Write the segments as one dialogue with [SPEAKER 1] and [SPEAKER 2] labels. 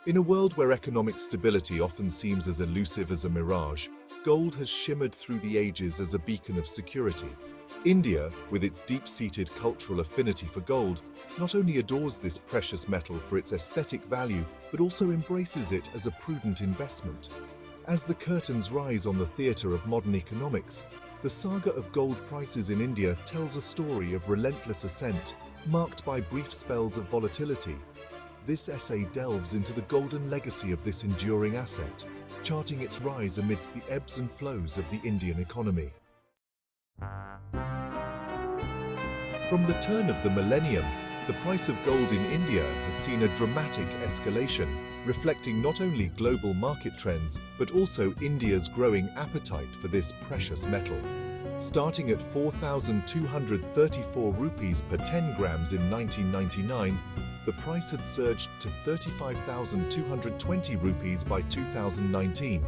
[SPEAKER 1] In a world where economic stability often seems as elusive as a mirage, gold has shimmered through the ages as a beacon of security. India, with its deep-seated cultural affinity for gold, not only adores this precious metal for its aesthetic value, but also embraces it as a prudent investment. As the curtains rise on the theatre of modern economics, the saga of gold prices in India tells a story of relentless ascent, marked by brief spells of volatility. This essay delves into the golden legacy of this enduring asset, charting its rise amidst the ebbs and flows of the Indian economy. From the turn of the millennium, the price of gold in India has seen a dramatic escalation, reflecting not only global market trends, but also India's growing appetite for this precious metal. Starting at 4,234 rupees per 10 grams in 1999, the price had surged to 35,220 rupees by 2019.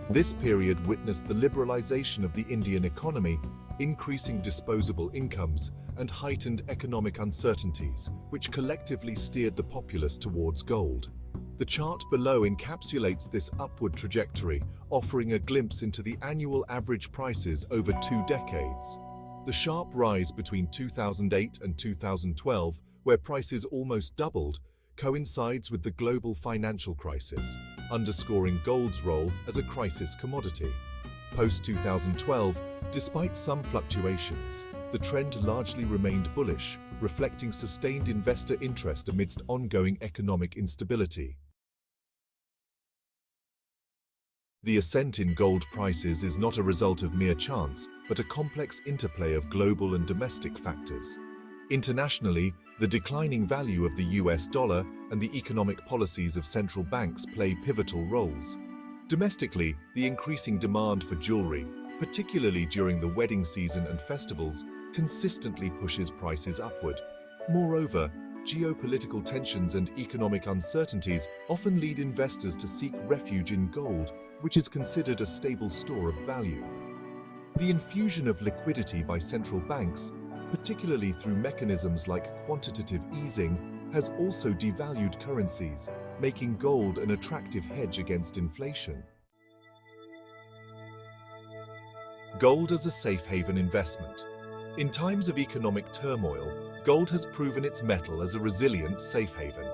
[SPEAKER 1] This period witnessed the liberalization of the Indian economy, increasing disposable incomes, and heightened economic uncertainties, which collectively steered the populace towards gold. The chart below encapsulates this upward trajectory, offering a glimpse into the annual average prices over 2 decades. The sharp rise between 2008 and 2012, where prices almost doubled, coincides with the global financial crisis, underscoring gold's role as a crisis commodity. Post-2012, despite some fluctuations, the trend largely remained bullish, reflecting sustained investor interest amidst ongoing economic instability. The ascent in gold prices is not a result of mere chance, but a complex interplay of global and domestic factors. Internationally, the declining value of the US dollar and the economic policies of central banks play pivotal roles. Domestically, the increasing demand for jewelry, particularly during the wedding season and festivals, consistently pushes prices upward. Moreover, geopolitical tensions and economic uncertainties often lead investors to seek refuge in gold, which is considered a stable store of value. The infusion of liquidity by central banks, particularly through mechanisms like quantitative easing, has also devalued currencies, making gold an attractive hedge against inflation. Gold as a safe haven investment. In times of economic turmoil, gold has proven its mettle as a resilient safe haven.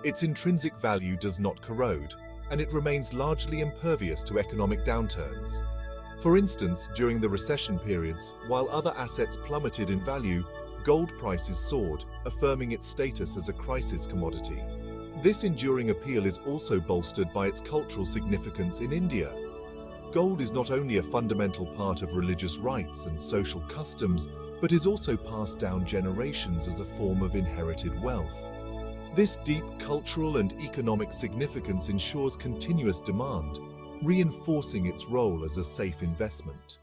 [SPEAKER 1] Its intrinsic value does not corrode, and it remains largely impervious to economic downturns. For instance, during the recession periods, while other assets plummeted in value, gold prices soared, affirming its status as a crisis commodity. This enduring appeal is also bolstered by its cultural significance in India. Gold is not only a fundamental part of religious rites and social customs, but is also passed down generations as a form of inherited wealth. This deep cultural and economic significance ensures continuous demand, reinforcing its role as a safe investment.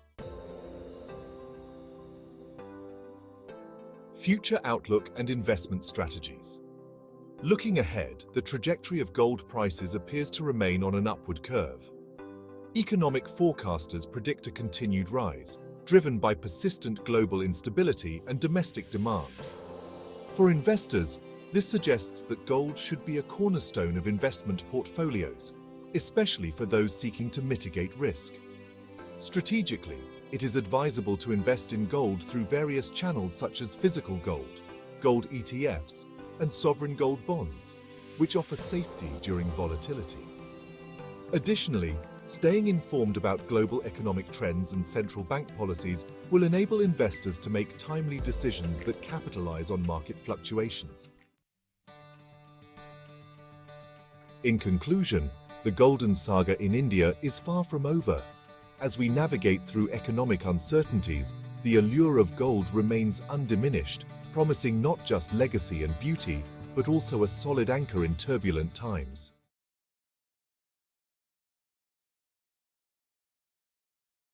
[SPEAKER 1] Future outlook and investment strategies. Looking ahead, the trajectory of gold prices appears to remain on an upward curve. Economic forecasters predict a continued rise, driven by persistent global instability and domestic demand. For investors, this suggests that gold should be a cornerstone of investment portfolios, especially for those seeking to mitigate risk. Strategically, it is advisable to invest in gold through various channels such as physical gold, gold ETFs, and sovereign gold bonds, which offer safety during volatility. Additionally, staying informed about global economic trends and central bank policies will enable investors to make timely decisions that capitalize on market fluctuations. In conclusion, the golden saga in India is far from over. As we navigate through economic uncertainties, the allure of gold remains undiminished, promising not just legacy and beauty, but also a solid anchor in turbulent times.